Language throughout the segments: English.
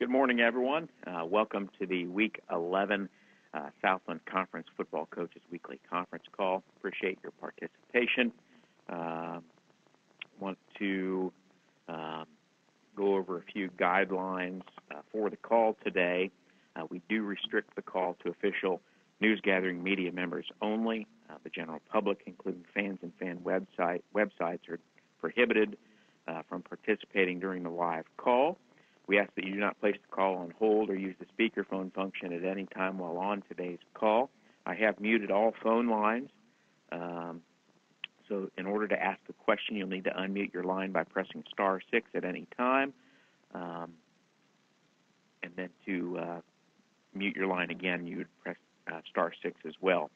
Good morning, everyone. Welcome to the Week 11 Southland Conference Football Coaches Weekly Conference Call. Appreciate your participation. Want to go over a few guidelines for the call today. We do restrict the call to official news-gathering media members only. The general public, including fans and fan websites, are prohibited from participating during the live call. We ask that you do not place the call on hold or use the speakerphone function at any time while on today's call. I have muted all phone lines, so in order to ask a question, you'll need to unmute your line by pressing star 6 at any time, and then to mute your line again, you would press star 6 as well.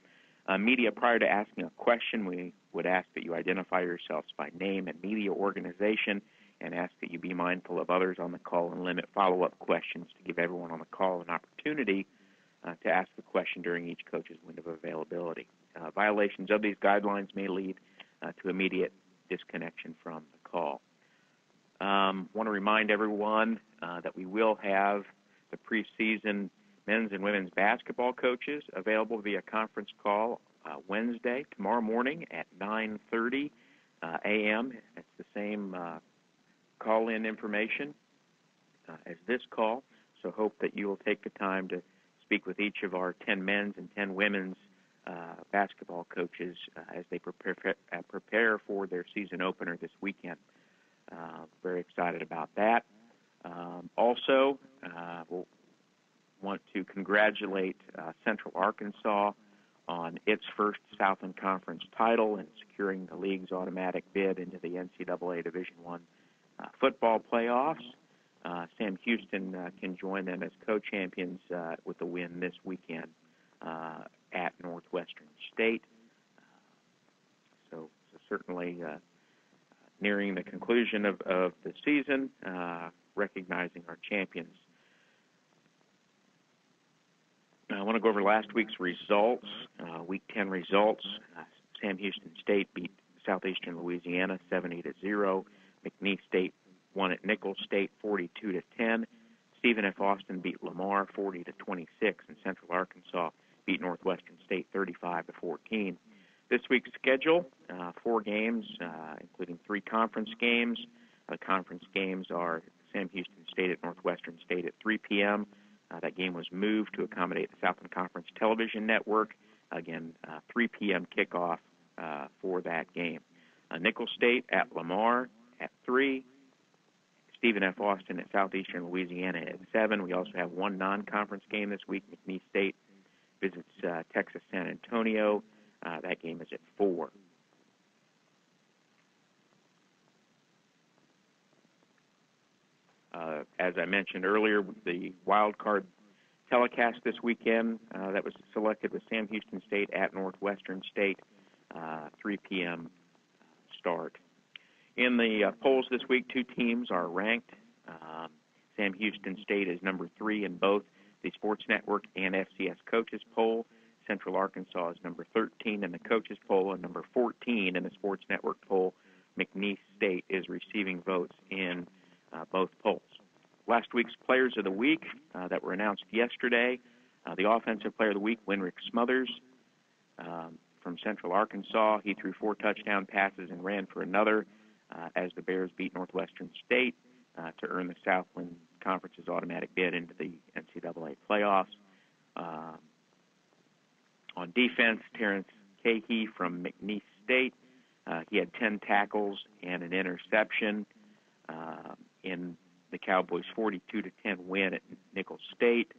Media, prior to asking a question, we would ask that you identify yourselves by name and media organization, and ask that you be mindful of others on the call and limit follow-up questions to give everyone on the call an opportunity to ask the question during each coach's window of availability. Violations of these guidelines may lead to immediate disconnection from the call. Want to remind everyone that we will have the preseason men's and women's basketball coaches available via conference call Wednesday, tomorrow morning at 9:30 a.m. It's the same call-in information as this call, so hope that you will take the time to speak with each of our 10 men's and 10 women's basketball coaches as they prepare for their season opener this weekend. Very excited about that. Also, we'll want to congratulate Central Arkansas on its first Southland Conference title and securing the league's automatic bid into the NCAA Division I football playoffs. Sam Houston can join them as co-champions with a win this weekend at Northwestern State. So certainly nearing the conclusion of the season, recognizing our champions. I want to go over last week's results, Week 10 results. Sam Houston State beat Southeastern Louisiana 70-0. McNeese State won at Nichols State 42-10. Stephen F. Austin beat Lamar 40-26, and Central Arkansas beat Northwestern State 35-14. This week's schedule: 4 games, including 3 conference games. The conference games are Sam Houston State at Northwestern State at 3 p.m. That game was moved to accommodate the Southland Conference Television Network. Again, 3 p.m. kickoff for that game. Nichols State at Lamar at 3. Stephen F. Austin at Southeastern Louisiana at 7. We also have 1 non-conference game this week. McNeese State visits Texas San Antonio. That game is at 4. As I mentioned earlier, the wild card telecast this weekend that was selected was Sam Houston State at Northwestern State, 3 p.m. start. In the polls this week, 2 teams are ranked. Sam Houston State is number 3 in both the Sports Network and FCS Coaches poll. Central Arkansas is number 13 in the Coaches poll and number 14 in the Sports Network poll. McNeese State is receiving votes in both polls. Last week's Players of the Week that were announced yesterday. The Offensive Player of the Week, Winrick Smothers from Central Arkansas. He threw 4 touchdown passes and ran for another as the Bears beat Northwestern State to earn the Southland Conference's automatic bid into the NCAA playoffs. On defense, Terrence Cahey from McNeese State. He had 10 tackles and an interception in the Cowboys' 42-10 win at Nichols State.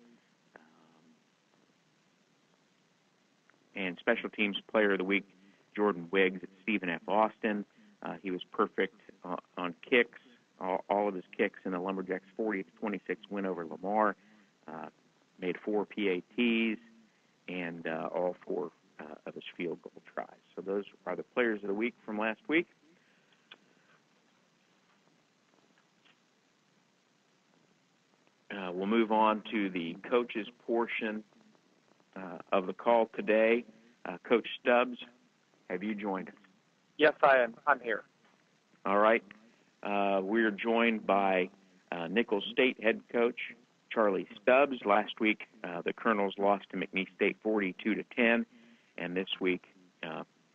And Special Teams Player of the Week, Jordan Wiggs at Stephen F. Austin. He was perfect on kicks, all of his kicks in the Lumberjacks' 40-26 win over Lamar. Made 4 PATs and all 4 of his field goal tries. So those are the Players of the Week from last week. We'll move on to the coaches portion of the call today. Coach Stubbs, have you joined us? Yes, I am. I'm here. All right. We're joined by Nichols State head coach Charlie Stubbs. Last week, the Colonels lost to McNeese State 42-10, and this week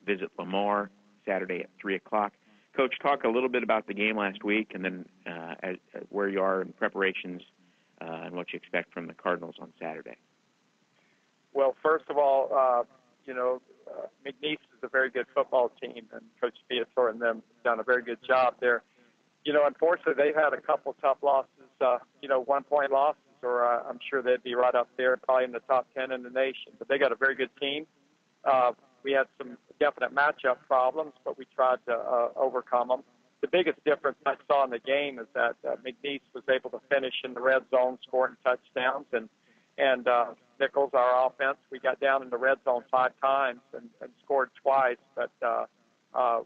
visit Lamar Saturday at 3 o'clock. Coach, talk a little bit about the game last week, and then where you are in preparations and what you expect from the Cardinals on Saturday. Well, first of all, McNeese is a very good football team, and Coach VIATOR and them have done a very good job there. Unfortunately, they've had a couple tough losses, 1-point losses, or I'm sure they'd be right up there, probably in the top 10 in the nation. But they got a very good team. We had some definite matchup problems, but we tried to overcome them. The biggest difference I saw in the game is that McNeese was able to finish in the red zone, scoring touchdowns, and Nichols, our offense, we got down in the red zone 5 times and scored twice, but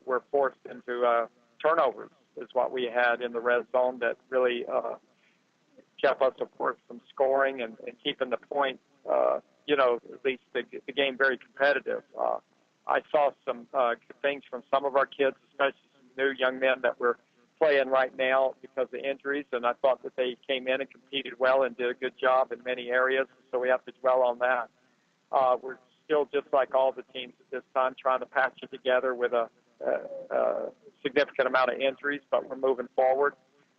we're forced into turnovers is what we had in the red zone that really kept us, of course, from scoring and keeping the point, at least the game very competitive. I saw some good things from some of our kids, especially some new young men that we're playing right now because of injuries, and I thought that they came in and competed well and did a good job in many areas, so we have to dwell on that. We're still, just like all the teams at this time, trying to patch it together with a significant amount of injuries, but we're moving forward.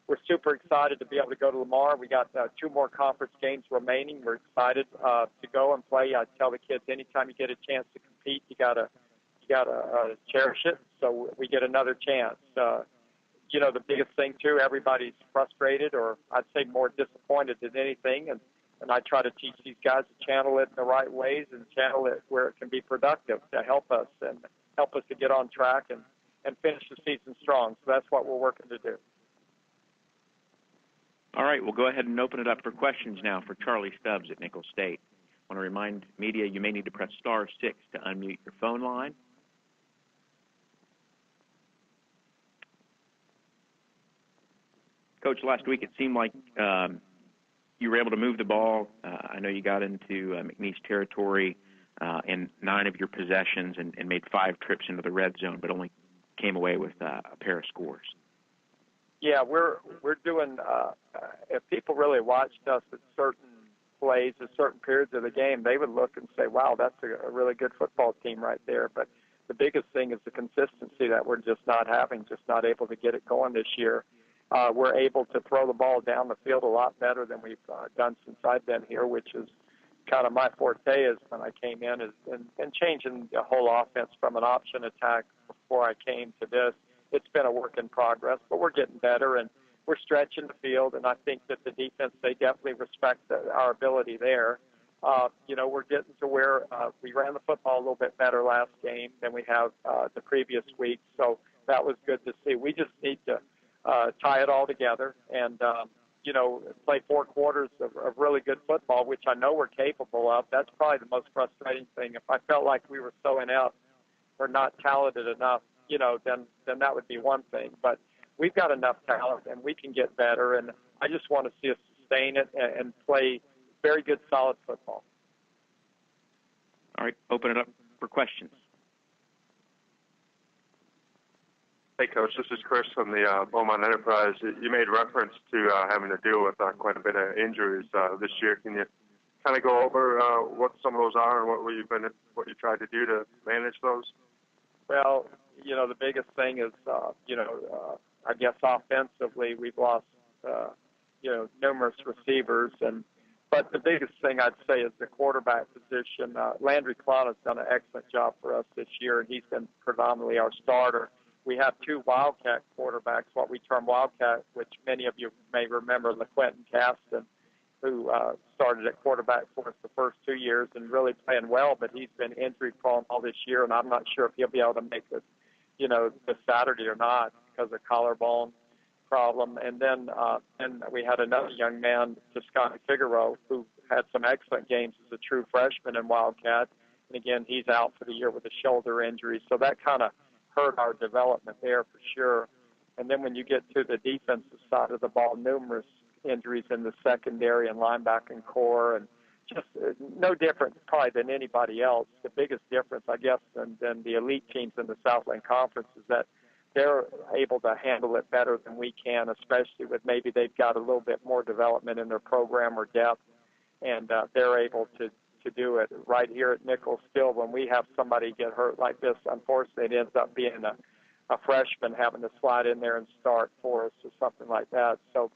We're super excited to be able to go to Lamar. We got 2 more conference games remaining. We're excited to go and play. I tell the kids, anytime you get a chance to compete, you gotta cherish it. So we get another chance. The biggest thing too, everybody's frustrated, or I'd say more disappointed than anything, and I try to teach these guys to channel it in the right ways and channel it where it can be productive to help us to get on track and finish the season strong. So that's what we're working to do. All right, we'll go ahead and open it up for questions now for Charlie Stubbs at Nicholls State. I want to remind media you may need to press *6 to unmute your phone line. Coach, last week it seemed like you were able to move the ball. I know you got into McNeese territory in 9 of your possessions and made 5 trips into the red zone, but only came away with a pair of scores. Yeah, we're doing. If people really watched us at certain plays, at certain periods of the game, they would look and say, "Wow, that's a really good football team right there." But the biggest thing is the consistency that we're just not having, just not able to get it going this year. We're able to throw the ball down the field a lot better than we've done since I've been here, which is kind of my forte is when I came in, and changing the whole offense from an option attack before I came to this. It's been a work in progress, but we're getting better, and we're stretching the field, and I think that the defense, they definitely respect our ability there. We're getting to where we ran the football a little bit better last game than we have the previous week, so that was good to see. We just need to tie it all together and, play 4 quarters of really good football, which I know we're capable of. That's probably the most frustrating thing. If I felt like we were so inept or not talented enough, then that would be one thing. But we've got enough talent, and we can get better, and I just want to see us sustain it and play very good, solid football. All right, open it up for questions. Hey, Coach, this is Chris from the Beaumont Enterprise. You made reference to having to deal with quite a bit of injuries this year. Can you kind of go over what some of those are and what you tried to do to manage those? Well, the biggest thing is, I guess offensively we've lost, numerous receivers, but the biggest thing I'd say is the quarterback position. Landry Clown has done an excellent job for us this year, and he's been predominantly our starter. We have 2 Wildcat quarterbacks, what we term Wildcat, which many of you may remember, LaQuentin Caston, who started at quarterback for us the first 2 years and really playing well, but he's been injury-prone all this year, and I'm not sure if he'll be able to make this, this Saturday or not because of collarbone problem. And then we had another young man, Toscani Figueroa, who had some excellent games as a true freshman in Wildcat. And again, he's out for the year with a shoulder injury. So that kind of hurt our development there for sure. And then when you get to the defensive side of the ball, numerous injuries in the secondary and linebacking core, and just no different probably than anybody else. The biggest difference, I guess, than the elite teams in the Southland Conference is that they're able to handle it better than we can, especially with maybe they've got a little bit more development in their program or depth, and they're able to do it. Right here at Nichols, still, when we have somebody get hurt like this, unfortunately, it ends up being a freshman having to slide in there and start for us or something like that. So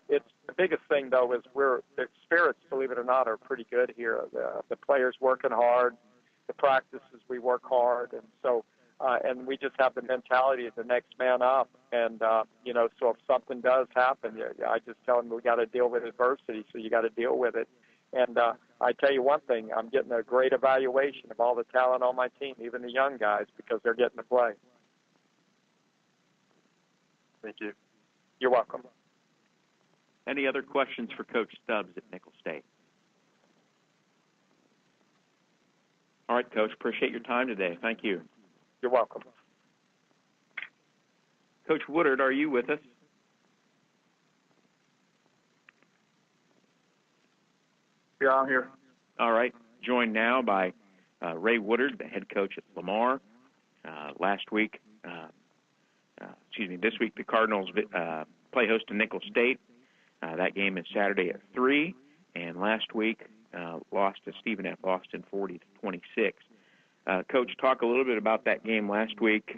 it's the biggest thing, though, is the spirits, believe it or not, are pretty good here. The players working hard, the practices, we work hard, and so and we just have the mentality of the next man up. And so if something does happen, I just tell them we got to deal with adversity, so you got to deal with it. And I tell you one thing, I'm getting a great evaluation of all the talent on my team, even the young guys, because they're getting to play. Thank you. You're welcome. Any other questions for Coach Stubbs at Nichols State? All right, Coach, appreciate your time today. Thank you. You're welcome. Coach Woodard, are you with us? Yeah, I'm here. All right. Joined now by Ray Woodard, the head coach at Lamar. This week the Cardinals play host to Nichols State. That game is Saturday at 3. And last week lost to Stephen F. Austin 40-26. Coach, talk a little bit about that game last week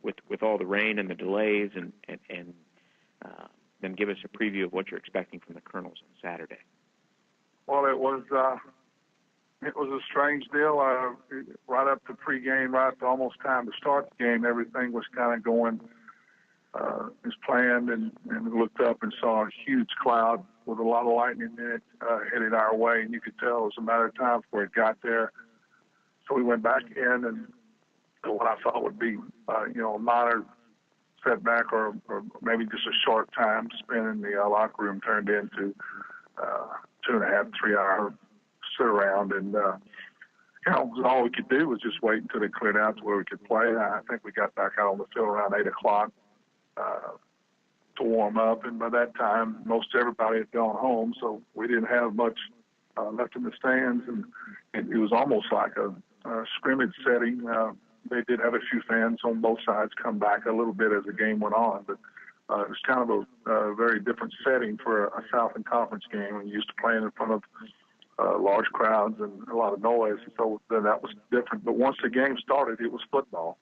with all the rain and the delays, and then give us a preview of what you're expecting from the Colonels on Saturday. Well, it was a strange deal. Right up to pregame, right up to almost time to start the game, everything was kind of going as planned, and looked up and saw a huge cloud with a lot of lightning in it headed our way, and you could tell it was a matter of time before it got there. So we went back in, and what I thought would be a minor setback or maybe just a short time spent in the locker room turned into 2.5, 3 hour sit around, and all we could do was just wait until they cleared out to where we could play. I think we got back out on the field around 8 o'clock to warm up, and by that time most everybody had gone home, so we didn't have much left in the stands, and it was almost like a scrimmage setting. They did have a few fans on both sides come back a little bit as the game went on, but it was kind of a very different setting for a Southland Conference game. We're used to playing in front of large crowds and a lot of noise, so that was different. But once the game started, it was football,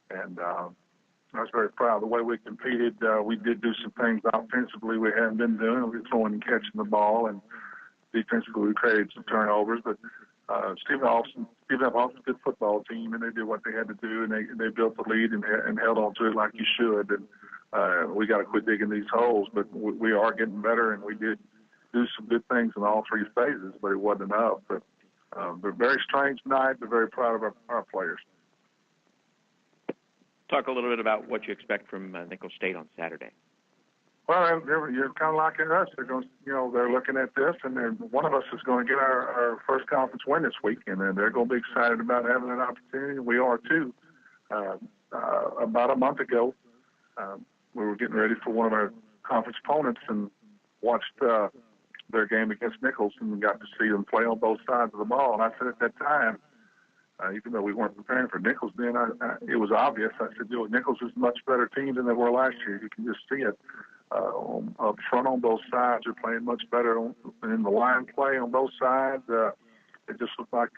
and I was very proud of the way we competed. We did do some things offensively we hadn't been doing. We were throwing and catching the ball, and defensively we created some turnovers. But Stephen Austin's a good football team, and they did what they had to do, and they built the lead and held on to it like you should. And we got to quit digging these holes, but we are getting better, and we did do some good things in all three phases, but it wasn't enough. But a very strange night, but very proud of our players. Talk a little bit about what you expect from Nichols State on Saturday. Well, you're kind of like us. They're going, they're looking at this, and one of us is going to get our first conference win this week, and they're going to be excited about having that opportunity. We are too. About a month ago, we were getting ready for one of our conference opponents and watched their game against Nichols and got to see them play on both sides of the ball. And I said at that time, even though we weren't preparing for Nichols then, it was obvious. I said, Nichols is a much better team than they were last year. You can just see it. Up front on both sides, they're playing much better in the line play on both sides. It just looks like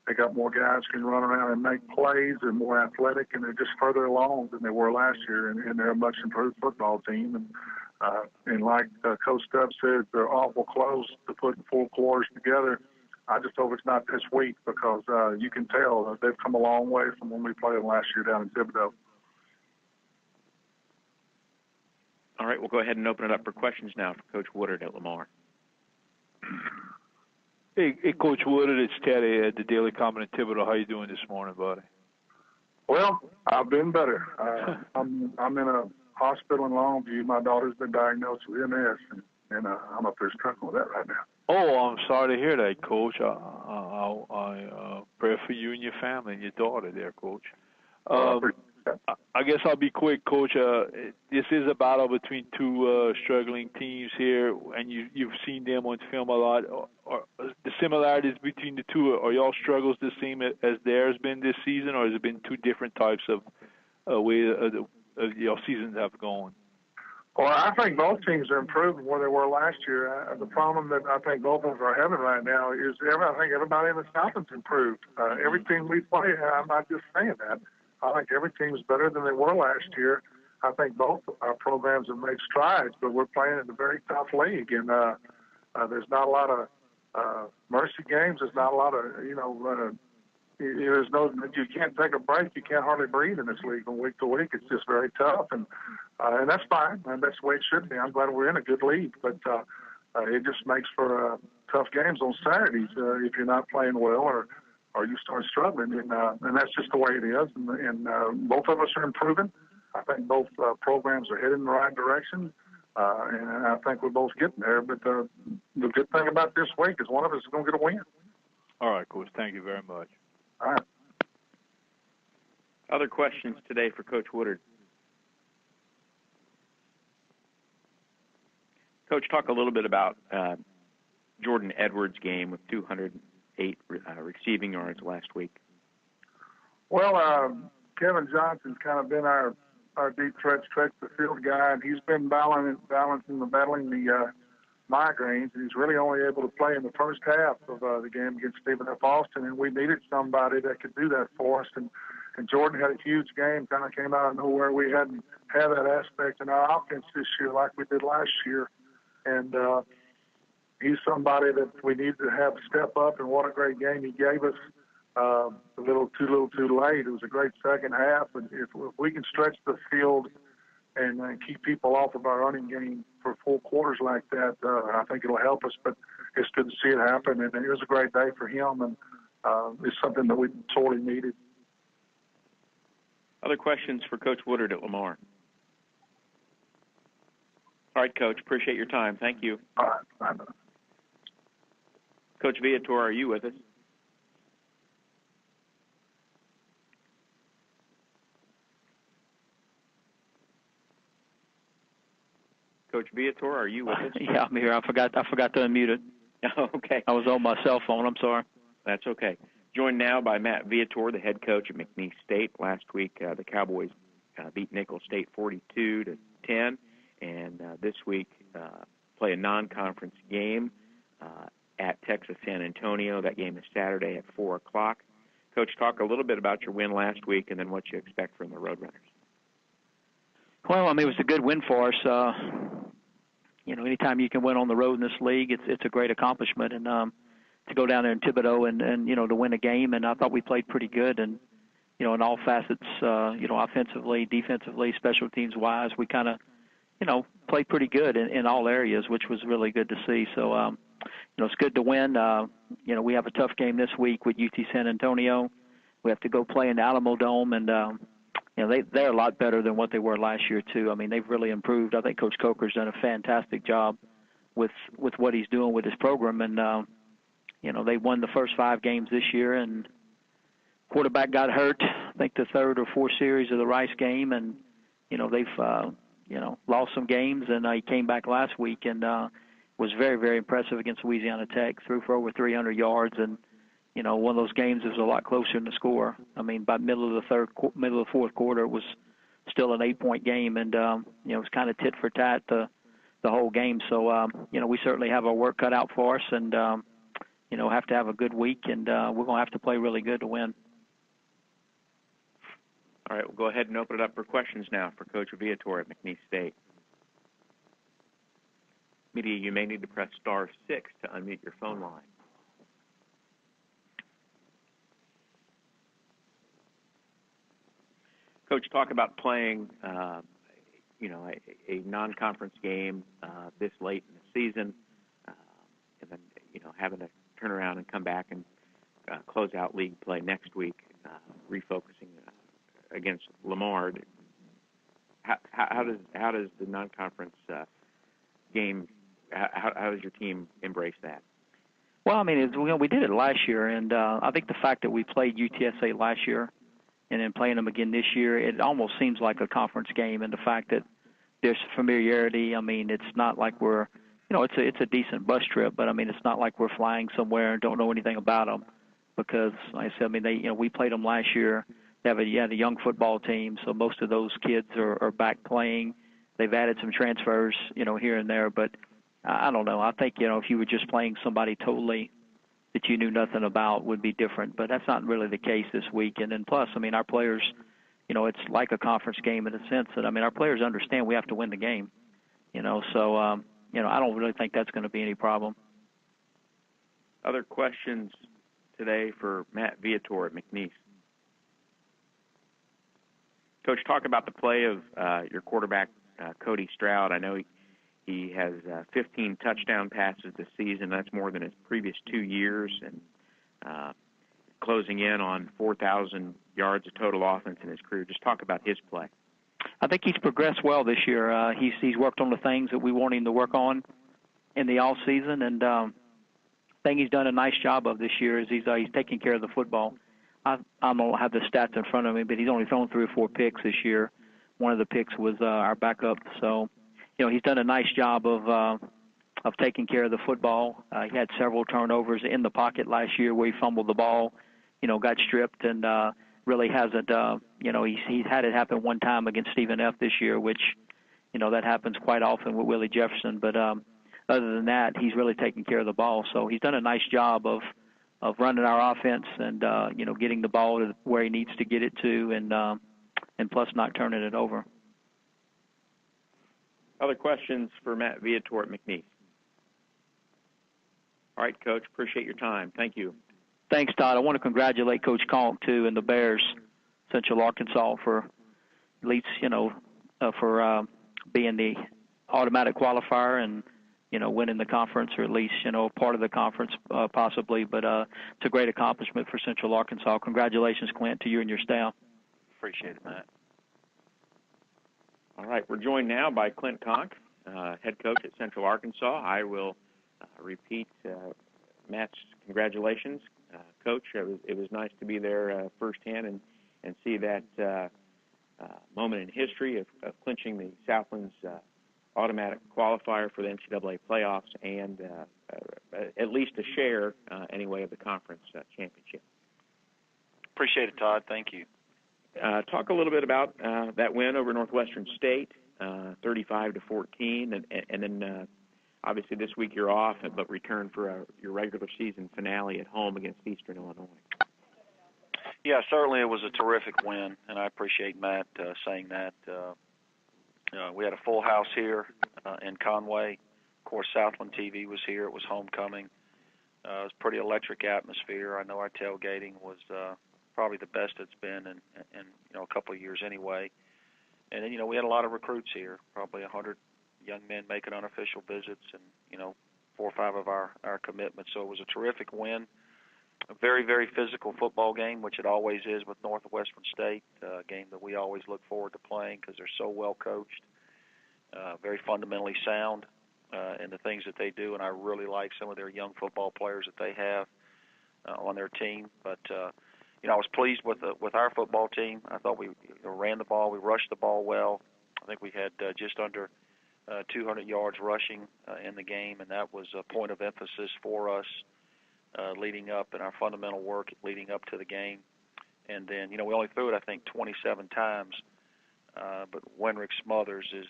they got more guys who can run around and make plays. They're more athletic, and they're just further along than they were last year, and they're a much improved football team. And like Coach Stubbs said, they're awful close to putting 4 quarters together. I just hope it's not this week, because you can tell that they've come a long way from when we played them last year down in Thibodeau. All right, we'll go ahead and open it up for questions now for Coach Woodard at Lamar. Hey, Coach Woodard, it's Teddy at the Daily Comment in Thibodeau. How you doing this morning, buddy? Well, I've been better. I'm in a hospital in Longview. My daughter's been diagnosed with MS, and I'm up there struggling with that right now. Oh, I'm sorry to hear that, Coach. I pray for you and your family and your daughter there, Coach. I guess I'll be quick, Coach. This is a battle between two struggling teams here, and you've seen them on film a lot. Are the similarities between the two, are y'all struggles the same as theirs been this season, or has it been two different types of your seasons have gone? Well, I think both teams are improving where they were last year. The problem that I think both of us are having right now is I think everybody in the Southland's improved. Every team we play, I'm not just saying that. I think every team is better than they were last year. I think both our programs have made strides, but we're playing in a very tough league, and there's not a lot of mercy games. There's not a lot of, you can't take a break. You can't hardly breathe in this league from week to week. It's just very tough, and that's fine. And that's the way it should be. I'm glad we're in a good league, but it just makes for tough games on Saturdays if you're not playing well or you start struggling, and that's just the way it is. And both of us are improving. I think both programs are headed in the right direction, and I think we're both getting there. But the good thing about this week is one of us is going to get a win. All right, Coach. Thank you very much. All right. Other questions today for Coach Woodard? Coach, talk a little bit about Jordan Edwards' game with 208 receiving yards last week. Well, Kevin Johnson's kind of been our deep threat stretch the field guy, and he's been battling the migraines, and he's really only able to play in the first half of the game against Stephen F. Austin, and we needed somebody that could do that for us. And Jordan had a huge game, kind of came out of nowhere. We hadn't had that aspect in our offense this year like we did last year. And he's somebody that we need to have step up, and what a great game he gave us. A little too late. It was a great second half, and if we can stretch the field and keep people off of our running game for full quarters like that, I think it'll help us. But it's good to see it happen, and it was a great day for him, and it's something that we sorely needed. Other questions for Coach Woodard at Lamar? All right, Coach. Appreciate your time. Thank you. All right. Bye. Coach Viator, are you with us? Coach Viator, are you with us? Yeah, I'm here. I forgot to unmute it. Okay. I was on my cell phone. I'm sorry. That's okay. Joined now by Matt Viator, the head coach at McNeese State. Last week, the Cowboys beat Nicholls State 42-10, and this week play a non-conference game at Texas San Antonio. That game is Saturday at 4 o'clock. Coach, talk a little bit about your win last week and then what you expect from the Roadrunners. Well, I mean, it was a good win for us. Anytime you can win on the road in this league, it's a great accomplishment. And to go down there in Thibodaux and to win a game, and I thought we played pretty good. And, in all facets, offensively, defensively, special teams-wise, we kind of, played pretty good in all areas, which was really good to see. So, it's good to win. We have a tough game this week with UT San Antonio. We have to go play in the Alamo Dome, and they're a lot better than what they were last year, too. I mean, they've really improved. I think Coach Coker's done a fantastic job with what he's doing with his program. And, they won the first 5 games this year, and quarterback got hurt, I think the 3rd or 4th series of the Rice game. And, they've, lost some games, and he came back last week and was very, very impressive against Louisiana Tech, threw for over 300 yards. And, one of those games was a lot closer in the score. I mean, by middle of the fourth quarter, it was still an 8-point game, and it was kind of tit for tat the whole game. So we certainly have our work cut out for us, and have to have a good week, and we're going to have to play really good to win. All right, we'll go ahead and open it up for questions now for Coach Viator at McNeese State. Media, you may need to press *6 to unmute your phone line. Coach, talk about playing, a non-conference game this late in the season, and then, having to turn around and come back and close out league play next week, refocusing against Lamar. How does the non-conference game? How does your team embrace that? Well, I mean, we did it last year, and I think the fact that we played UTSA last year and then playing them again this year, it almost seems like a conference game. And the fact that there's familiarity, I mean, it's not like we're, it's a decent bus trip, but I mean, it's not like we're flying somewhere and don't know anything about them, because, like I said, I mean, we played them last year. they have a young football team, so most of those kids are back playing. They've added some transfers, here and there, but I don't know. I think, if you were just playing somebody totally that you knew nothing about would be different, but that's not really the case this week. And then plus, our players, it's like a conference game in the sense that, our players understand we have to win the game, so, I don't really think that's going to be any problem. Other questions today for Matt Viator at McNeese. Coach, talk about the play of your quarterback, Cody Stroud. I know he has 15 touchdown passes this season. That's more than his previous 2 years, and closing in on 4,000 yards of total offense in his career. Just talk about his play. I think he's progressed well this year. He's worked on the things that we want him to work on in the off season, and I think he's done a nice job of this year. Is he's taking care of the football. I don't have the stats in front of me, but he's only thrown 3 or 4 picks this year. One of the picks was our backup, so he's done a nice job of taking care of the football. He had several turnovers in the pocket last year where he fumbled the ball, got stripped, and really hasn't. He's had it happen one time against Stephen F. this year, which that happens quite often with Willie Jefferson. But other than that, he's really taking care of the ball. So he's done a nice job of running our offense and getting the ball to where he needs to get it to, and plus not turning it over. Other questions for Matt Viator at McNeese? All right, Coach, appreciate your time. Thank you. Thanks, Todd. I want to congratulate Coach CONQUE, too, and the Bears, Central Arkansas, for at least, for being the automatic qualifier and, winning the conference, or at least, part of the conference possibly. But it's a great accomplishment for Central Arkansas. Congratulations, Clint, to you and your staff. Appreciate it, Matt. All right, we're joined now by Clint Conque, head coach at Central Arkansas. I will repeat Matt's congratulations. Coach, it was nice to be there firsthand and see that moment in history of clinching the Southland's automatic qualifier for the NCAA playoffs and at least a share, anyway, of the conference championship. Appreciate it, Todd. Thank you. Talk a little bit about that win over Northwestern State, 35-14, and then obviously this week you're off, but return for your regular season finale at home against Eastern Illinois. Yeah, certainly it was a terrific win, and I appreciate Matt saying that. We had a full house here in Conway. Of course, Southland TV was here. It was homecoming. It was a pretty electric atmosphere. I know our tailgating was probably the best it's been in a couple of years anyway. And then, we had a lot of recruits here, probably 100 young men making unofficial visits and, 4 or 5 of our commitments. So it was a terrific win. A very, very physical football game, which it always is with Northwestern State, a game that we always look forward to playing because they're so well coached, very fundamentally sound in the things that they do, and I really like some of their young football players that they have on their team. But, I was pleased with our football team. I thought we ran the ball, we rushed the ball well. I think we had just under 200 yards rushing in the game, and that was a point of emphasis for us. Leading up in our fundamental work leading up to the game. And then, we only threw it, I think, 27 times. But Wenrick Smothers is,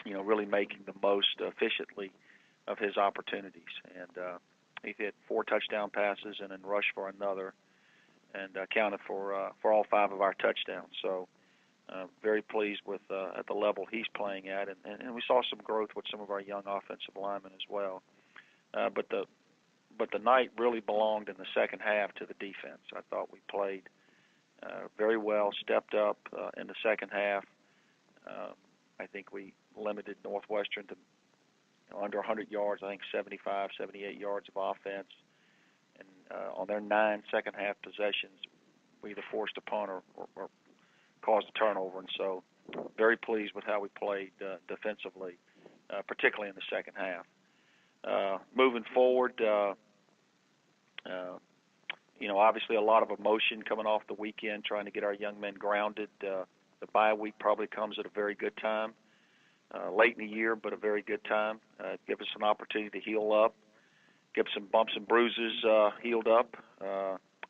really making the most efficiently of his opportunities. And he hit 4 touchdown passes and then rushed for another and accounted for all 5 of our touchdowns. So very pleased with at the level he's playing at. And we saw some growth with some of our young offensive linemen as well. But the night really belonged in the second half to the defense. I thought we played very well, stepped up in the second half. I think we limited Northwestern to under 100 yards, I think 75, 78 yards of offense. And on their 9 second-half possessions, we either forced a punt or caused a turnover. And so very pleased with how we played defensively, particularly in the second half. Moving forward, obviously a lot of emotion coming off the weekend, trying to get our young men grounded. The bye week probably comes at a very good time, late in the year, but a very good time. Give us an opportunity to heal up, get some bumps and bruises healed up,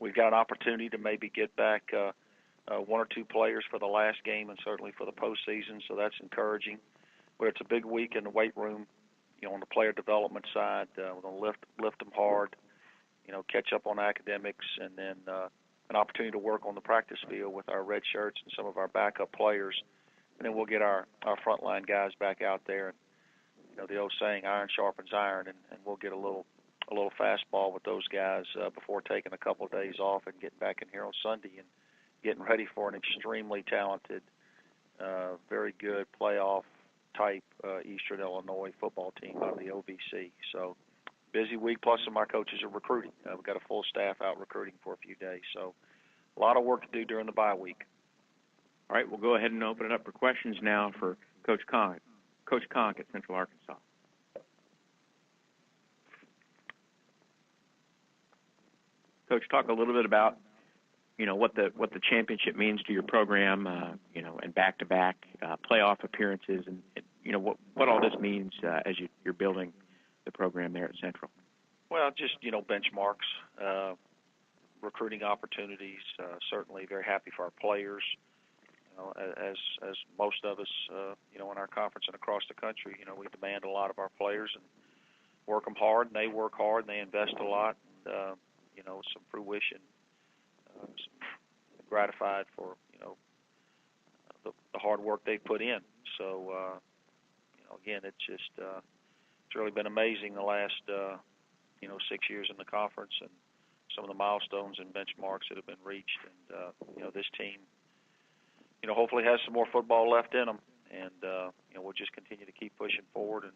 we've got an opportunity to maybe get back one or two players for the last game and certainly for the postseason, so that's encouraging. But it's a big week in the weight room, on the player development side. We're going to lift them hard, catch up on academics, and then an opportunity to work on the practice field with our red shirts and some of our backup players. And then we'll get our frontline guys back out there. And, the old saying, iron sharpens iron, and we'll get a little fastball with those guys before taking a couple of days off and getting back in here on Sunday and getting ready for an extremely talented, very good playoff-type Eastern Illinois football team out of the OVC. So busy week, plus some of my coaches are recruiting. We've got a full staff out recruiting for a few days. So a lot of work to do during the bye week. All right, we'll go ahead and open it up for questions now for Coach CONQUE. Coach CONQUE at Central Arkansas. Coach, talk a little bit about, what the championship means to your program, and back-to-back playoff appearances, and what all this means as you're building the program there at Central. Well, just, benchmarks, recruiting opportunities, certainly very happy for our players. As most of us, in our conference and across the country, we demand a lot of our players and work them hard, and they work hard, and they invest a lot, and, some fruition, gratified for, the hard work they put in. So, again, it's just, it's really been amazing the last, 6 years in the conference and some of the milestones and benchmarks that have been reached. And, this team, hopefully has some more football left in them, and we'll just continue to keep pushing forward and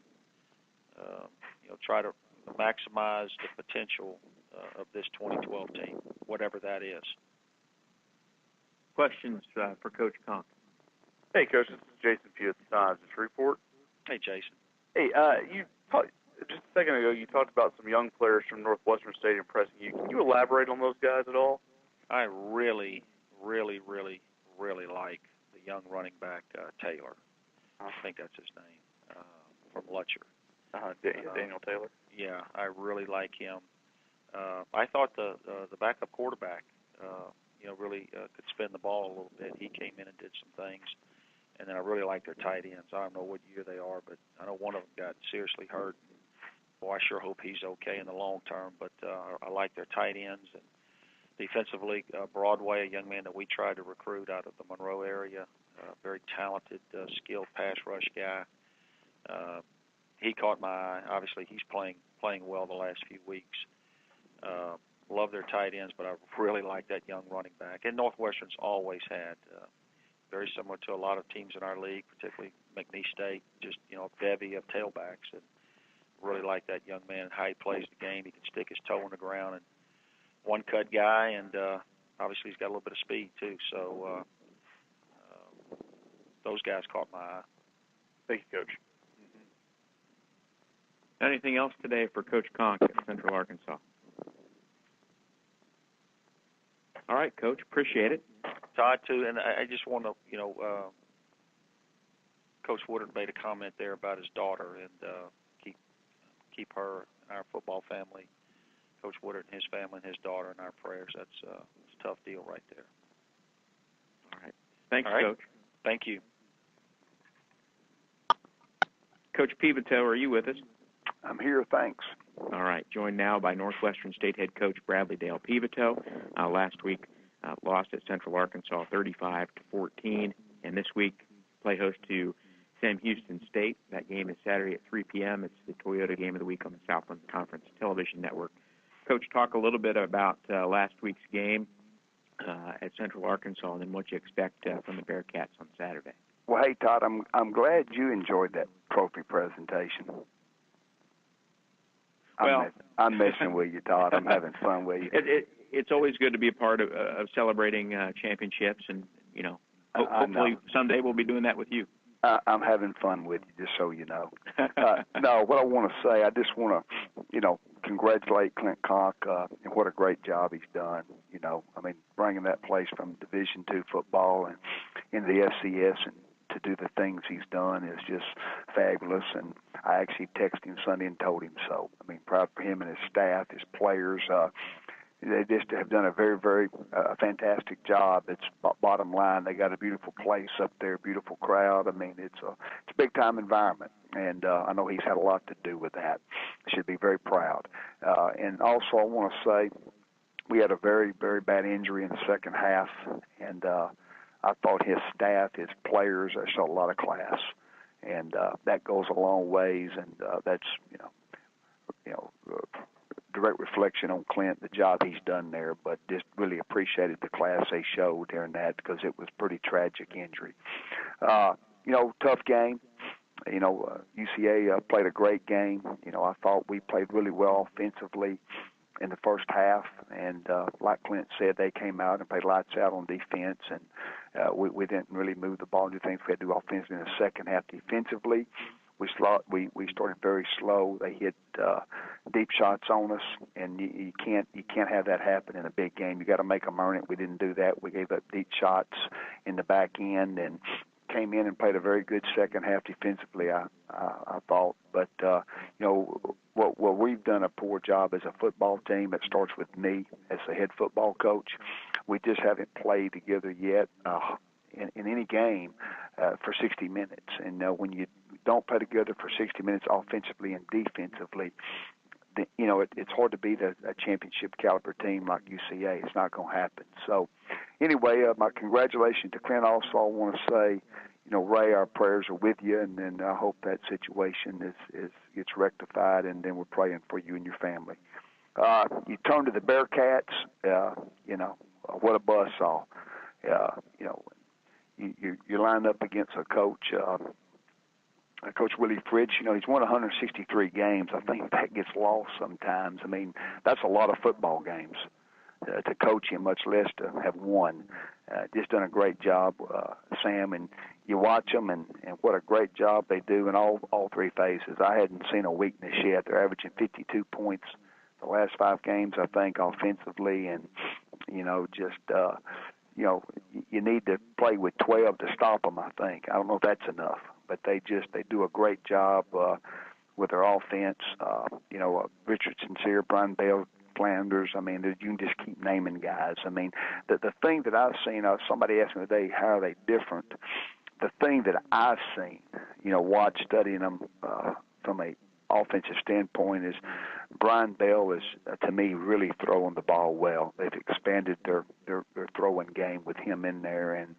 try to maximize the potential of this 2012 team, whatever that is. Questions for Coach CONQUE? Hey, Coach, this is Jason Pugh at the Times in Shreveport. Hey, Jason. Hey, just a second ago, you talked about some young players from Northwestern State impressing you. Can you elaborate on those guys at all? I really, really, really, really like the young running back, Taylor. I think that's his name, from Lutcher. Daniel Taylor? Yeah, I really like him. I thought the backup quarterback, really could spin the ball a little bit. He came in and did some things. And then I really like their tight ends. I don't know what year they are, but I know one of them got seriously hurt. Well, I sure hope he's okay in the long term. But I like their tight ends. And defensively, Broadway, a young man that we tried to recruit out of the Monroe area, very talented, skilled pass rush guy. He caught my eye. Obviously, he's playing well the last few weeks. Love their tight ends, but I really like that young running back. And Northwestern's always had, very similar to a lot of teams in our league, particularly McNeese State, just, a bevy of tailbacks. And really like that young man and how he plays the game. He can stick his toe in the ground, and one-cut guy, and obviously he's got a little bit of speed too. So those guys caught my eye. Thank you, Coach. Anything else today for Coach CONQUE at Central Arkansas? All right, Coach, appreciate it. Todd, too, and I just want to, Coach Woodard made a comment there about his daughter, and keep her and our football family, Coach Woodard and his family and his daughter in our prayers. That's it's a tough deal right there. All right. Thanks, All right. Coach. Thank you. Coach Pivotal, are you with us? I'm here, thanks. All right. Joined now by Northwestern State head coach Bradley Dale Pivotal. Last week, lost at Central Arkansas 35-14, and this week play host to Sam Houston State. That game is Saturday at 3 p.m. It's the Toyota Game of the Week on the Southland Conference Television Network. Coach, talk a little bit about last week's game at Central Arkansas and then what you expect from the Bearcats on Saturday. Well, hey, Todd, I'm glad you enjoyed that trophy presentation. I'm messing with you, Todd. I'm having fun with you. It's always good to be a part of celebrating championships, and hopefully someday we'll be doing that with you. I'm having fun with you, just so you know. No, what I want to say, I just want to, congratulate Clint CONQUE and what a great job he's done. Bringing that place from Division II football and into the FCS and to do the things he's done is just fabulous. And I actually texted him Sunday and told him so. Proud for him and his staff, his players. they just have done a very, very fantastic job. It's bottom line. They got a beautiful place up there, beautiful crowd. I mean, it's a big time environment, and I know he's had a lot to do with that. Should be very proud. And also, I want to say we had a very, very bad injury in the second half, and I thought his staff, his players, showed a lot of class, and that goes a long ways, and that's direct reflection on Clint, the job he's done there, but just really appreciated the class they showed during that because it was a pretty tragic injury. Tough game. UCA played a great game. I thought we played really well offensively in the first half, and like Clint said, they came out and played lights out on defense, and we didn't really move the ball, do things we had to do offensively in the second half. Defensively, we started very slow. They hit deep shots on us, and you can't have that happen in a big game. You got to make them earn it. We didn't do that. We gave up deep shots in the back end, and came in and played a very good second half defensively, I thought. But what we've done a poor job as a football team. It starts with me as the head football coach. We just haven't played together yet in any game for 60 minutes. And when you don't play together for 60 minutes offensively and defensively, it's hard to beat a championship caliber team like UCA. It's not going to happen. So anyway, my congratulations to Clint. Also, I want to say, Ray, our prayers are with you, and then I hope that situation gets rectified, and then we're praying for you and your family. You turn to the Bearcats, what a buzzsaw. You line up against a coach, Coach Willie FRITZ. He's won 163 games. I think that gets lost sometimes. I mean, that's a lot of football games to coach him, much less to have won. Just done a great job, Sam, and you watch them, and what a great job they do in all three phases. I hadn't seen a weakness yet. They're averaging 52 points the last 5 games, I think, offensively, and, you need to play with 12 to stop them, I think. I don't know if that's enough, but they do a great job with their offense. Richard Sincere, Brian Bell, Flanders. I mean, you can just keep naming guys. I mean, the thing that I've seen, somebody asked me today, how are they different? The thing that I've seen, studying them from a offensive standpoint is Brian Bell is, to me, really throwing the ball well. They've expanded their throwing game with him in there, and,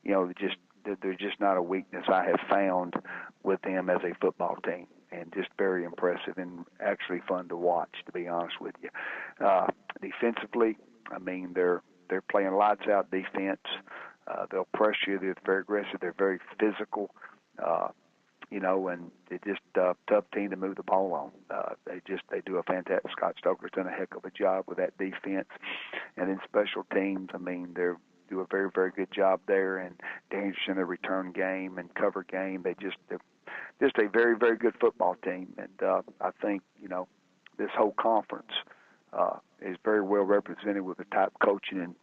there's just not a weakness I have found with them as a football team. And just very impressive and actually fun to watch, to be honest with you. Defensively, I mean, they're playing lights out defense. They'll press you. They're very aggressive. They're very physical. And they're just a tough team to move the ball on. They do a fantastic. Scott Stoker's done a heck of a job with that defense. And in special teams, I mean, they do a very, very good job there. And dangerous in their return game and cover game. They're just a very, very good football team. And I think, this whole conference is very well represented with the type of coaching and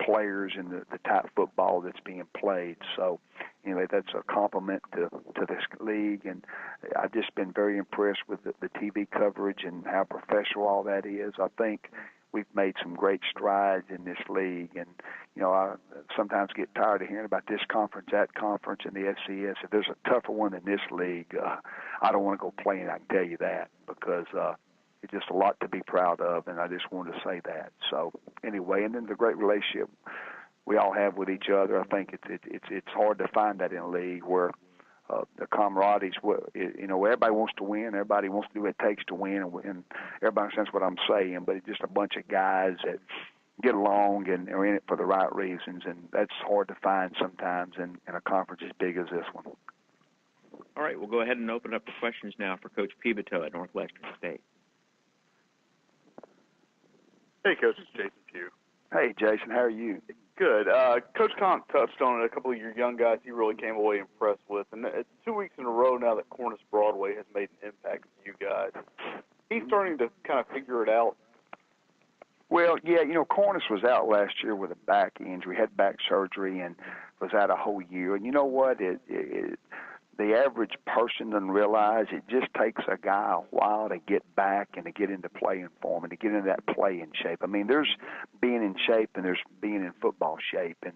players and the type of football that's being played. So, anyway, that's a compliment to this league. And I've just been very impressed with the TV coverage and how professional all that is. I think we've made some great strides in this league. And, I sometimes get tired of hearing about this conference, that conference, and the FCS. If there's a tougher one than this league, I don't want to go play in, I can tell you that, because it's just a lot to be proud of, and I just wanted to say that. So, anyway, and then the great relationship we all have with each other. I think it's hard to find that in a league where the camaraderie, everybody wants to win. Everybody wants to do what it takes to win, and everybody understands what I'm saying. But it's just a bunch of guys that get along and are in it for the right reasons, and that's hard to find sometimes in a conference as big as this one. All right, we'll go ahead and open up for questions now for Coach Pivito at Northwestern State. Hey, Coach, it's Jason Pugh. Hey, Jason, how are you? Good. Coach Conk touched on it. A couple of your young guys he really came away impressed with. And it's 2 weeks in a row now that Cornish Broadway has made an impact with you guys. He's starting to kind of figure it out. Well, yeah, Cornish was out last year with a back injury, had back surgery, and was out a whole year. And you know what? The the average person doesn't realize, it just takes a guy a while to get back and to get into playing form and to get into that playing shape. I mean, there's being in shape and there's being in football shape and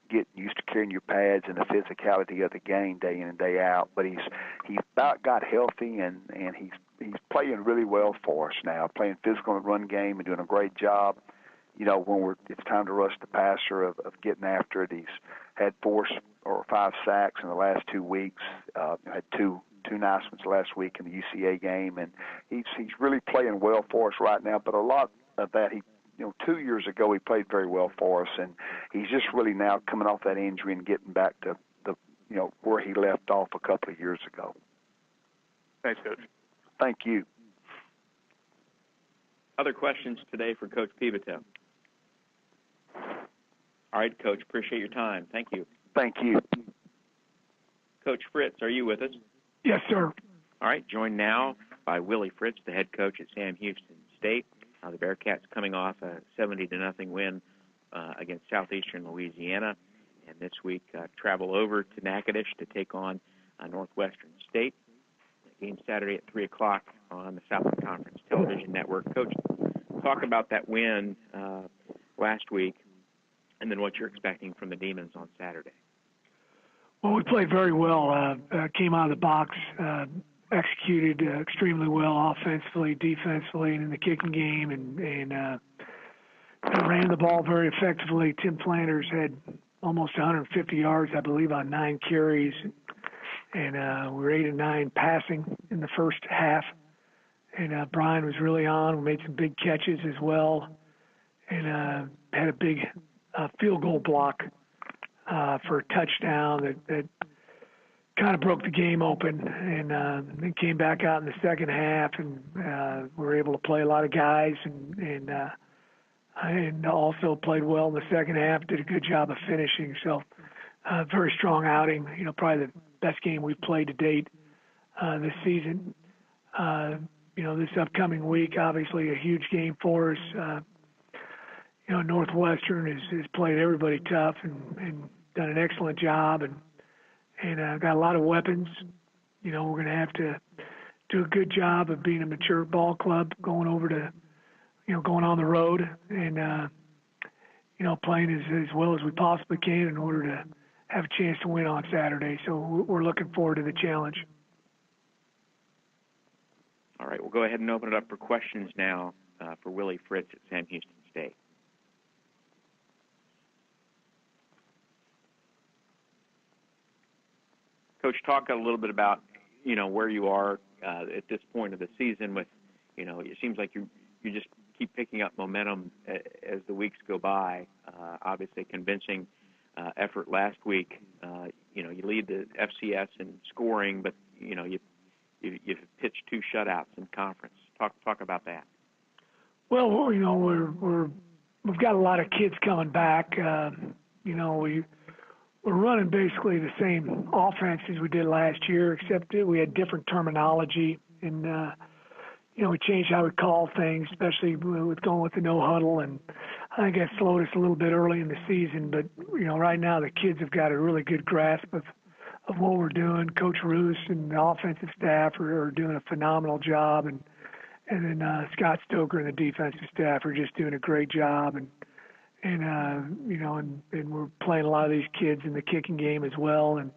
getting used to carrying your pads and the physicality of the game day in and day out. But he's about got healthy and he's playing really well for us now, playing physical in the run game and doing a great job. You know, when it's time to rush the passer of getting after it. He's had 4 or 5 sacks in the last 2 weeks. Had two nice ones last week in the UCA game, and he's really playing well for us right now. But a lot of that, 2 years ago he played very well for us, and he's just really now coming off that injury and getting back to where he left off a couple of years ago. Thanks, Coach. Thank you. Other questions today for Coach Pivito? All right, Coach, appreciate your time. Thank you. Thank you. Coach Fritz, are you with us? Yes, sir. All right, joined now by Willie Fritz, the head coach at Sam Houston State. The Bearcats coming off a 70-0 win against Southeastern Louisiana, and this week travel over to Natchitoches to take on Northwestern State. The game Saturday at 3 o'clock on the Southland Conference Television Network. Coach, talk about that win last week, and then what you're expecting from the Demons on Saturday. Well, we played very well. Came out of the box, executed extremely well offensively, defensively, and in the kicking game, and ran the ball very effectively. Tim Flanders had almost 150 yards, I believe, on 9 carries, and we were 8 of 9 passing in the first half. And Brian was really on. We made some big catches as well, and had a big field goal block for a touchdown that kind of broke the game open, and then came back out in the second half, and we were able to play a lot of guys, and also played well in the second half. Did a good job of finishing. So very strong outing. Probably the best game we've played to date this season. This upcoming week, obviously a huge game for us. Northwestern has played everybody tough and done an excellent job, and got a lot of weapons. We're going to have to do a good job of being a mature ball club, going over to, going on the road and, playing as well as we possibly can in order to have a chance to win on Saturday. So we're looking forward to the challenge. All right, we'll go ahead and open it up for questions now for Willie Fritz at Sam Houston State. Coach, talk a little bit about, where you are at this point of the season with, it seems like you just keep picking up momentum as the weeks go by. Obviously convincing effort last week. You lead the FCS in scoring, but, you've pitched 2 shutouts in conference. Talk about that. Well, we've got a lot of kids coming back. We're running basically the same offense as we did last year, except that we had different terminology, and we changed how we call things, especially with going with the no huddle, and I think that slowed us a little bit early in the season. But right now the kids have got a really good grasp of what we're doing. Coach Roos and the offensive staff are doing a phenomenal job, and then Scott Stoker and the defensive staff are just doing a great job, and we're playing a lot of these kids in the kicking game as well, and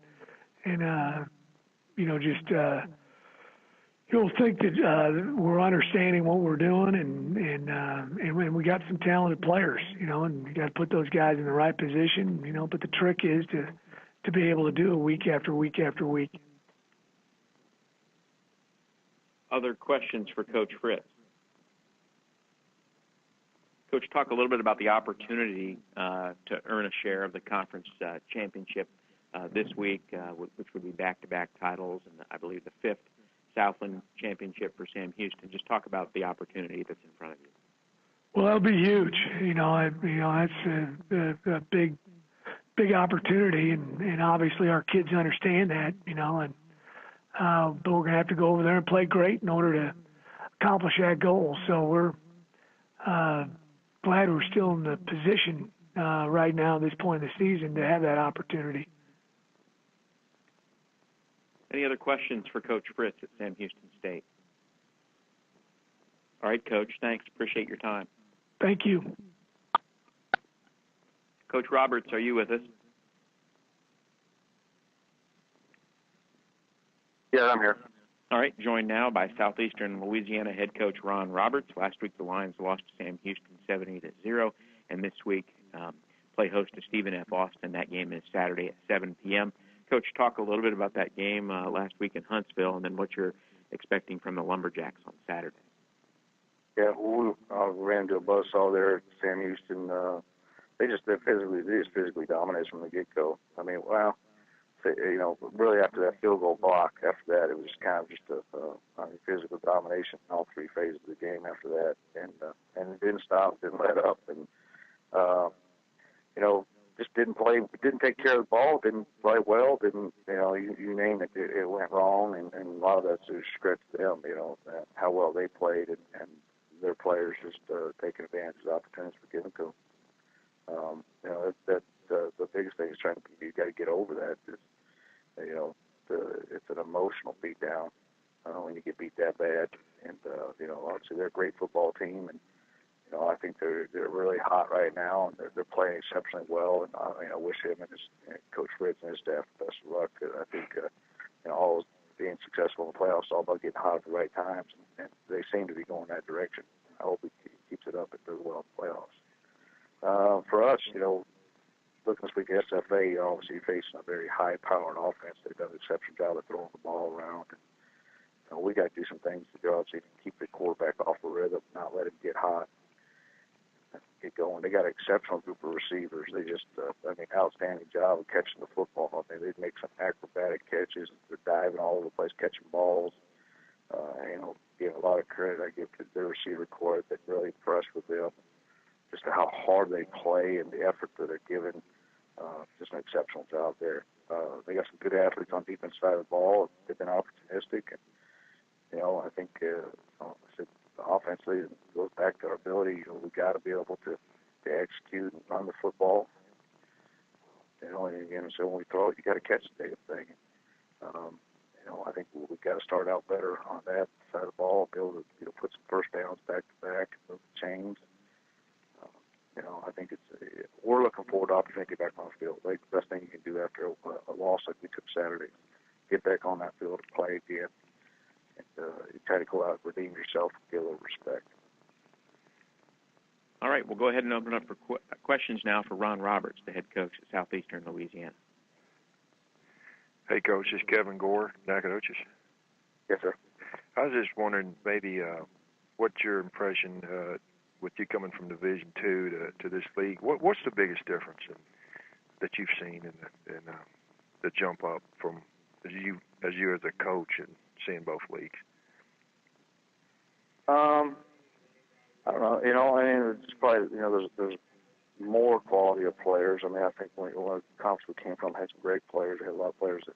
you'll think that we're understanding what we're doing, and we got some talented players, and you got to put those guys in the right position, but the trick is to be able to do it week after week after week. Other questions for Coach Fritz? Coach, talk a little bit about the opportunity to earn a share of the conference championship this week, which would be back-to-back titles, and I believe the 5th Southland championship for Sam Houston. Just talk about the opportunity that's in front of you. Well, that'll be huge. That's a big opportunity, and obviously our kids understand that. But we're going to have to go over there and play great in order to accomplish that goal. So we're glad we're still in the position right now at this point in the season to have that opportunity. Any other questions for Coach Fritz at Sam Houston State? All right, Coach, thanks. Appreciate your time. Thank you. Coach Roberts, are you with us? Yeah, I'm here. All right, joined now by Southeastern Louisiana head coach Ron Roberts. Last week the Lions lost to Sam Houston 70-0, and this week play host to Stephen F. Austin. That game is Saturday at 7 p.m. Coach, talk a little bit about that game last week in Huntsville, and then what you're expecting from the Lumberjacks on Saturday. Yeah, we ran into a buzzsaw there at Sam Houston. They just physically dominated from the get-go. I mean, wow. Really after that field goal block, after that, it was kind of just a physical domination in all three phases of the game after that. And it didn't stop, didn't let up. And, just didn't take care of the ball, didn't play well, you name it, it went wrong. And a lot of that's just credit to them, how well they played and their players just taking advantage of the opportunities for given to them. The biggest thing is you got to get over that. It's an emotional beatdown when you get beat that bad. And obviously they're a great football team, and I think they're really hot right now, and they're playing exceptionally well. And I wish him and his Coach Fritz and his staff the best of luck. I think all being successful in the playoffs is all about getting hot at the right times, and they seem to be going that direction. I hope he keeps it up and does well in the playoffs. For us, looking this week at SFA, obviously facing a very high-powered offense. They've done an exceptional job of throwing the ball around. And, we got to do some things to obviously keep the quarterback off the rhythm, not let him get hot, get going. They got an exceptional group of receivers. They just, outstanding job of catching the football. They make some acrobatic catches. They're diving all over the place, catching balls. Give a lot of credit I give to their receiver corps. That really impressed with them. Just how hard they play and the effort that they're giving. Just an exceptional job there. They got some good athletes on the defense side of the ball. They've been opportunistic. And, I think offensively, it goes back to our ability. We've got to be able to execute and run the football. And again, so when we throw it, you got to catch the damn thing. I think we've got to start out better on that side of the ball, be able to put some first downs back to back, move the chains. I think we're looking forward to opportunity to get back on the field. Like the best thing you can do after a loss like we took Saturday, get back on that field and play again, and you try to go out and redeem yourself and get a little respect. All right, we'll go ahead and open up for questions now for Ron Roberts, the head coach at Southeastern Louisiana. Hey, Coach, this is Kevin Gore, Nacogdoches. Yes, sir. I was just wondering maybe what's your impression with you coming from Division II to this league? What's the biggest difference that you've seen in the jump up from as you as a coach and seeing both leagues? I don't know. It's probably there's more quality of players. I think when the conference we came from had some great players. They had a lot of players that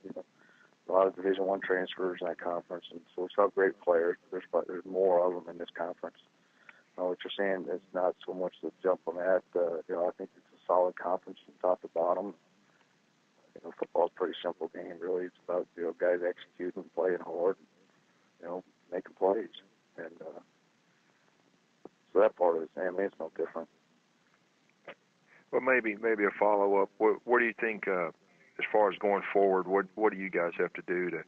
a lot of Division I transfers in that conference, and so it's not great players. There's more of them in this conference. What you're saying is not so much the jump on that. I think it's a solid conference from top to bottom. Football's a pretty simple game, really. It's about guys executing, playing hard, making plays, and so that part of it, it's no different. Well, maybe a follow-up. What do you think, as far as going forward, what do you guys have to do to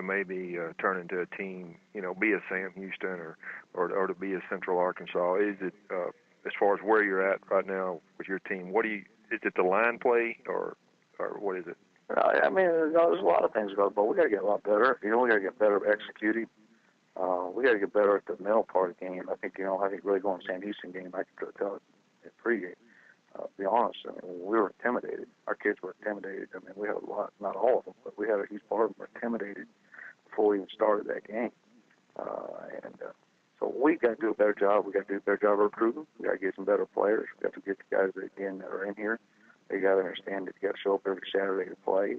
maybe turn into a team, be a Sam Houston or to be a Central Arkansas? Is it, as far as where you're at right now with your team, is it the line play or what is it? There's a lot of things about it, but we got to get a lot better. We got to get better at executing. We got to get better at the mental part of the game. I think really going to Sam Houston game, I could tell it in pregame. To be honest, we were intimidated. Our kids were intimidated. We had a lot, not all of them, but we had a huge part of them were intimidated before we even started that game. So we got to do a better job. We got to do a better job of recruiting. We got to get some better players. We got to get the guys that are in here. They got to understand that you got to show up every Saturday to play.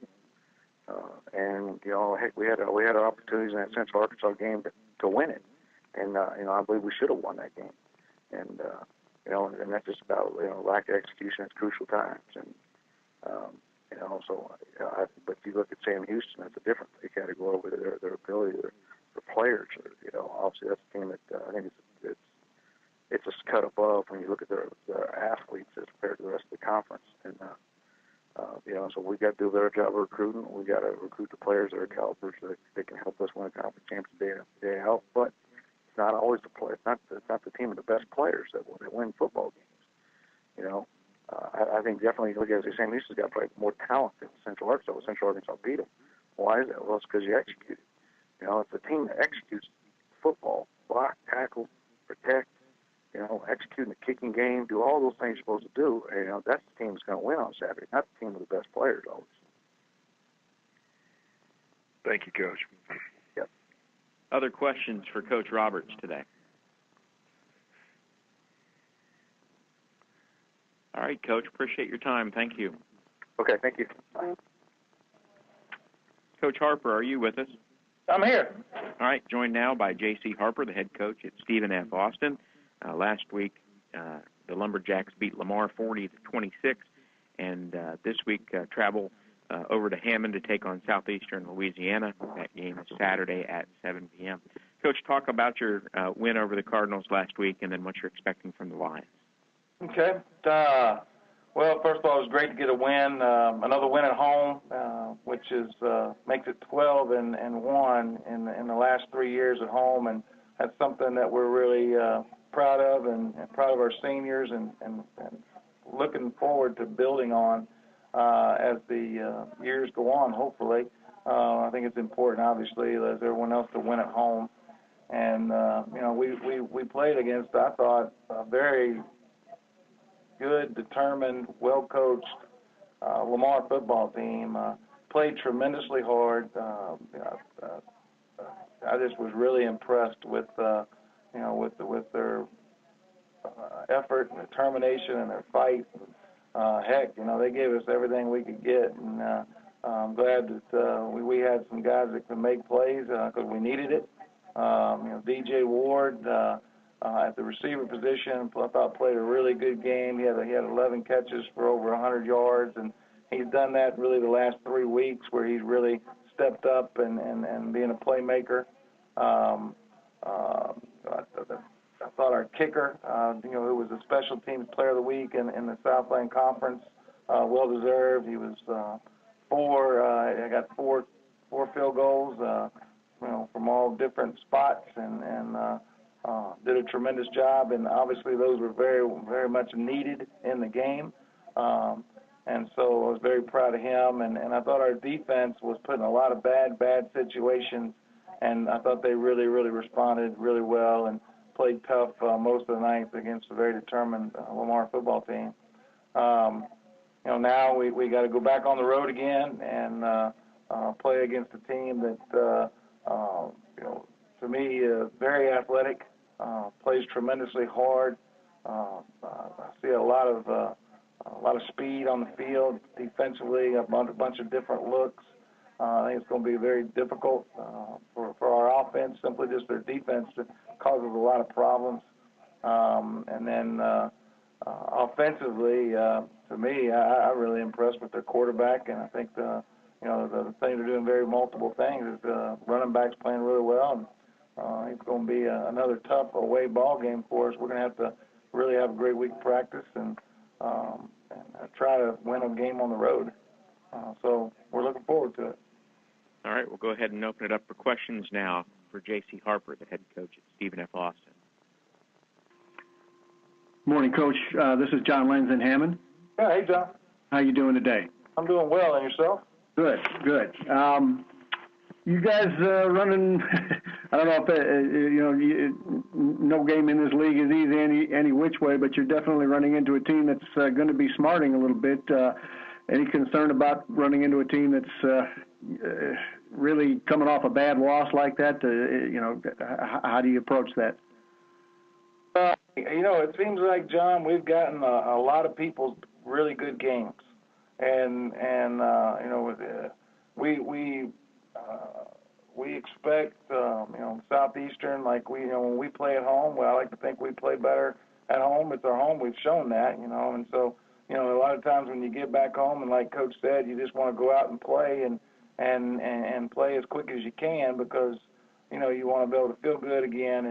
Heck, we had our opportunities in that Central Arkansas game to win it, and I believe we should have won that game. And that's just about lack of execution at crucial times. And You know, so but you look at Sam Houston, that's a different category with their ability, their players. You know, obviously that's a team that I think it's just cut above when you look at their athletes as compared to the rest of the conference. And you know, so we got to do a better job of recruiting. We got to recruit the players that are calibers that can help us win a conference championship day out. But it's not always the play. It's not the team of the best players that win football games. You know, I think definitely look at Sam Houston's got probably more talent than Central Arkansas. Central Arkansas beat them. Why is that? Well, it's because you execute. You know, it's a team that executes football, block, tackle, protect. You know, executing the kicking game, do all those things you're supposed to do. And, you know, that's the team that's going to win on Saturday, not the team with the best players always. Thank you, Coach. Yep. Other questions for Coach Roberts today? All right, Coach, appreciate your time. Thank you. Okay, thank you. Bye. Coach Harper, are you with us? I'm here. All right, joined now by J.C. Harper, the head coach at Stephen F. Austin. Last week, the Lumberjacks beat Lamar 40-26, and this week travel over to Hammond to take on Southeastern Louisiana. That game is Saturday at 7 p.m. Coach, talk about your win over the Cardinals last week and then what you're expecting from the Lions. Okay. Well, first of all, it was great to get a win, another win at home, which is makes it 12-1 in the last 3 years at home, and that's something that we're really proud of and proud of our seniors and looking forward to building on as the years go on, hopefully. I think it's important, obviously, as everyone else, to win at home. And, you know, we played against, I thought, a very good, determined, well-coached Lamar football team. Played tremendously hard. I just was really impressed with, you know, with their effort and determination and their fight. Heck, you know, they gave us everything we could get, and I'm glad that we had some guys that could make plays because we needed it. You know, DJ Ward at the receiver position, I thought played a really good game. He had 11 catches for over 100 yards, and he's done that really the last 3 weeks where he's really stepped up and being a playmaker. I thought our kicker, you know, who was a special teams player of the week in the Southland Conference, well deserved. He was I got four field goals, you know, from all different spots, and did a tremendous job. And obviously, those were very, very much needed in the game. And so I was very proud of him. And I thought our defense was put in a lot of bad situations, and I thought they really, really responded really well and played tough most of the night against a very determined Lamar football team. You know, now we got to go back on the road again and play against a team that, you know, to me, very athletic, plays tremendously hard. I see a lot of speed on the field defensively, a bunch of different looks. I think it's going to be very difficult for our offense. Simply just their defense causes a lot of problems. And then offensively, to me, I'm really impressed with their quarterback, and I think you know, the thing they're doing very multiple things is running backs playing really well, and it's going to be another tough away ball game for us. We're going to have to really have a great week of practice and try to win a game on the road. So we're looking forward to it. All right, we'll go ahead and open it up for questions now for J.C. Harper, the head coach at Stephen F. Austin. Morning, Coach. This is John Lenz in Hammond. Yeah, hey, John. How you doing today? I'm doing well, and yourself? Good. You guys running, I don't know if, you know, no game in this league is easy any which way, but you're definitely running into a team that's going to be smarting a little bit. Any concern about running into a team that's really coming off a bad loss like that? You know, how do you approach that? You know, it seems like, John, we've gotten a lot of people's really good games, and you know, we expect you know, Southeastern, like you know, when we play at home, well, I like to think we play better at home. It's our home. We've shown that, you know, and so you know, a lot of times when you get back home, and like Coach said, you just want to go out and play and play as quick as you can because, you know, you want to be able to feel good again.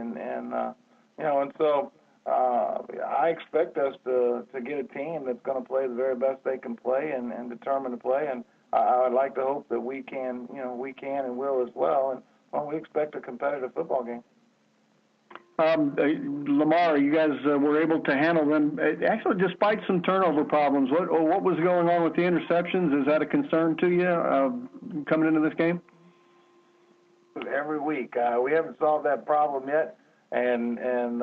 You know, and so I expect us to get a team that's going to play the very best they can play and determined to play. And I would like to hope that we can and will as well. And well, we expect a competitive football game. Lamar, you guys were able to handle them, actually, despite some turnover problems. What was going on with the interceptions? Is that a concern to you coming into this game? Every week. We haven't solved that problem yet. And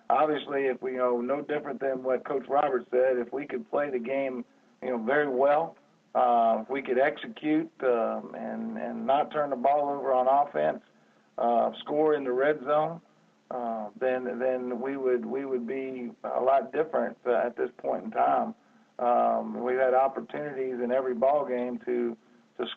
obviously, if we, you know, no different than what Coach Roberts said, if we could play the game, you know, very well, if we could execute and not turn the ball over on offense, score in the red zone, then we would be a lot different at this point in time. We've had opportunities in every ball game to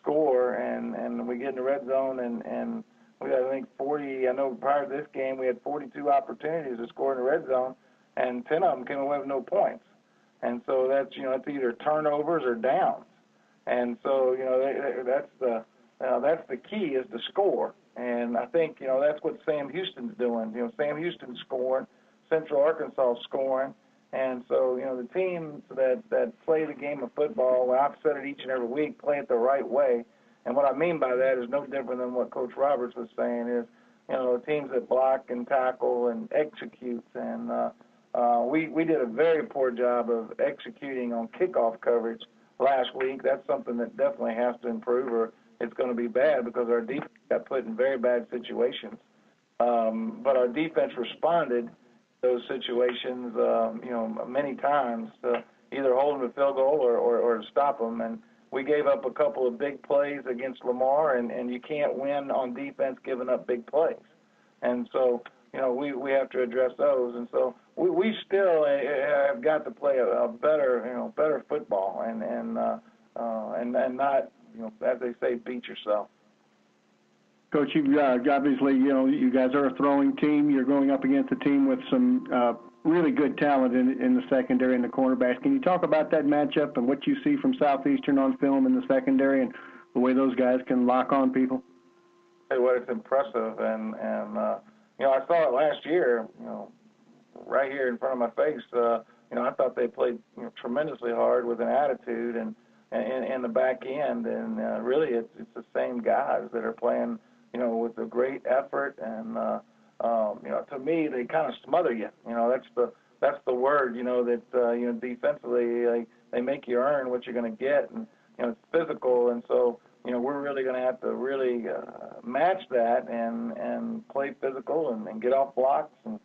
score, and we get in the red zone and we had, I think, 40. I know prior to this game we had 42 opportunities to score in the red zone, and 10 of them came away with no points. And so that's, you know, it's either turnovers or downs. And so, you know, that's the key, is to score. And I think, you know, that's what Sam Houston's doing. You know, Sam Houston's scoring, Central Arkansas scoring. And so, you know, the teams that play the game of football, well, I've said it each and every week, play it the right way. And what I mean by that is no different than what Coach Roberts was saying is, you know, the teams that block and tackle and execute. And we did a very poor job of executing on kickoff coverage last week. That's something that definitely has to improve, or it's going to be bad because our defense got put in very bad situations. But our defense responded to those situations, you know, many times to either hold them to field goal or to stop them. And we gave up a couple of big plays against Lamar, and you can't win on defense giving up big plays. And so, you know, we have to address those. And so we still have got to play a better football and not, you know, as they say, beat yourself. Coach, you obviously, you know, you guys are a throwing team. You're going up against a team with some really good talent in the secondary and the cornerbacks. Can you talk about that matchup and what you see from Southeastern on film in the secondary and the way those guys can lock on people? Hey, what, it's impressive, and you know, I saw it last year, you know, right here in front of my face. You know, I thought they played, you know, tremendously hard with an attitude and in the back end, and really it's the same guys that are playing, you know, with a great effort, and you know, to me they kind of smother you. You know, that's the word. You know, that you know, defensively they make you earn what you're going to get, and you know, it's physical, and so you know, we're really going to have to really match that and play physical and get off blocks and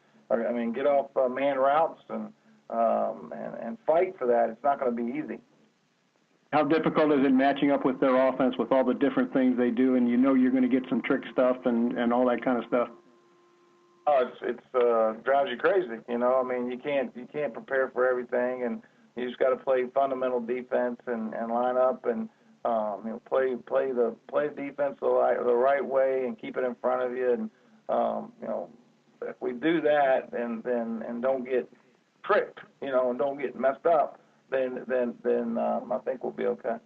get off man routes and fight for that. It's not going to be easy. How difficult is it matching up with their offense with all the different things they do, and you know you're going to get some trick stuff and all that kind of stuff? Oh, it's drives you crazy. You know, I mean, you can't prepare for everything, and you just got to play fundamental defense and line up and you know, play the defense the right way and keep it in front of you. And you know, if we do that and don't get tricked, you know, and don't get messed up, then I think we'll be okay.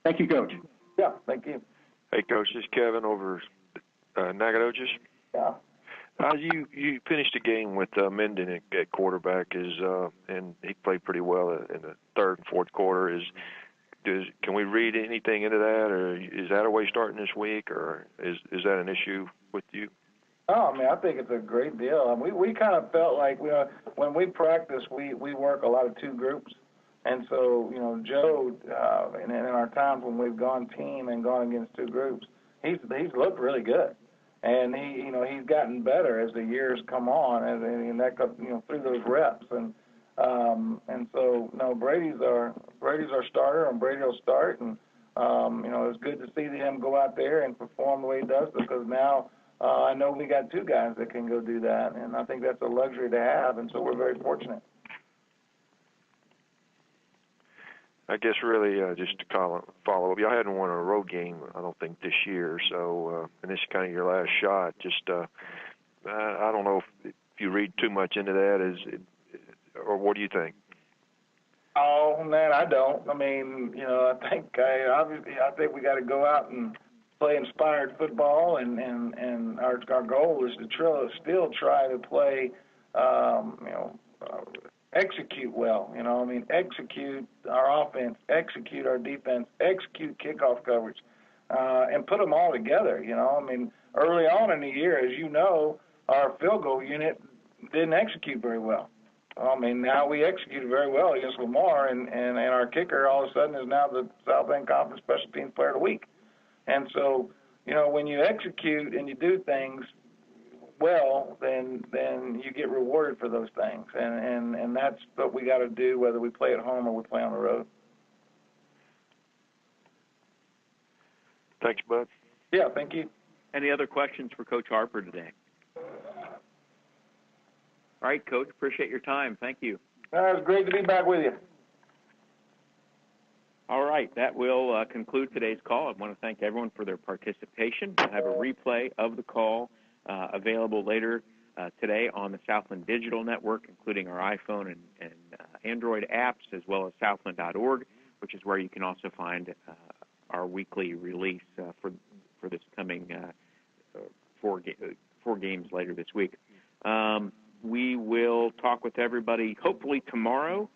Thank you, Coach. Yeah, thank you. Hey, Coach, this is Kevin over Nacogdoches. Yeah. You finished the game with Minden at quarterback, and he played pretty well in the third and fourth quarter. Can we read anything into that, or is that a way starting this week, or is that an issue with you? Oh, I mean, I think it's a great deal. I mean, we kind of felt like when we practice, we work a lot of two groups, and so you know, Joe, in our times when we've gone team and gone against two groups, he's looked really good, and he's gotten better as the years come on, and that, you know, through those reps, and so no, Brady's our starter, and Brady will start, and you know, it's good to see him go out there and perform the way he does, because now. I know we got two guys that can go do that, and I think that's a luxury to have, and so we're very fortunate. I guess really just to follow up, y'all hadn't won a road game, I don't think, this year, so and this is kind of your last shot. Just I don't know if you read too much into that, or what do you think? Oh man, I don't. I mean, I think we got to go out and play inspired football, and our goal is to still try to play, execute well. Execute our offense, execute our defense, execute kickoff coverage, and put them all together. Early on in the year, as you know, our field goal unit didn't execute very well. Now we executed very well against Lamar, and our kicker all of a sudden is now the Southland Conference Special Teams Player of the Week. And so, when you execute and you do things well, then you get rewarded for those things, and that's what we got to do, whether we play at home or we play on the road. Thanks, Bud. Yeah, thank you. Any other questions for Coach Harper today? All right, Coach, appreciate your time. Thank you. It was great to be back with you. All right, that will conclude today's call. I want to thank everyone for their participation. We'll have a replay of the call available later today on the Southland Digital Network, including our iPhone and Android apps, as well as southland.org, which is where you can also find our weekly release for this coming four games later this week. We will talk with everybody hopefully tomorrow.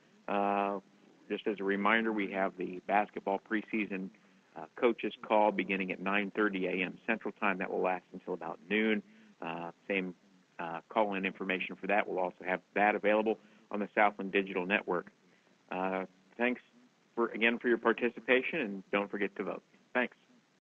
Just as a reminder, we have the basketball preseason coaches call beginning at 9:30 a.m. Central Time. That will last until about noon. Same call-in information for that. We'll also have that available on the Southland Digital Network. Thanks again for your participation, and don't forget to vote. Thanks.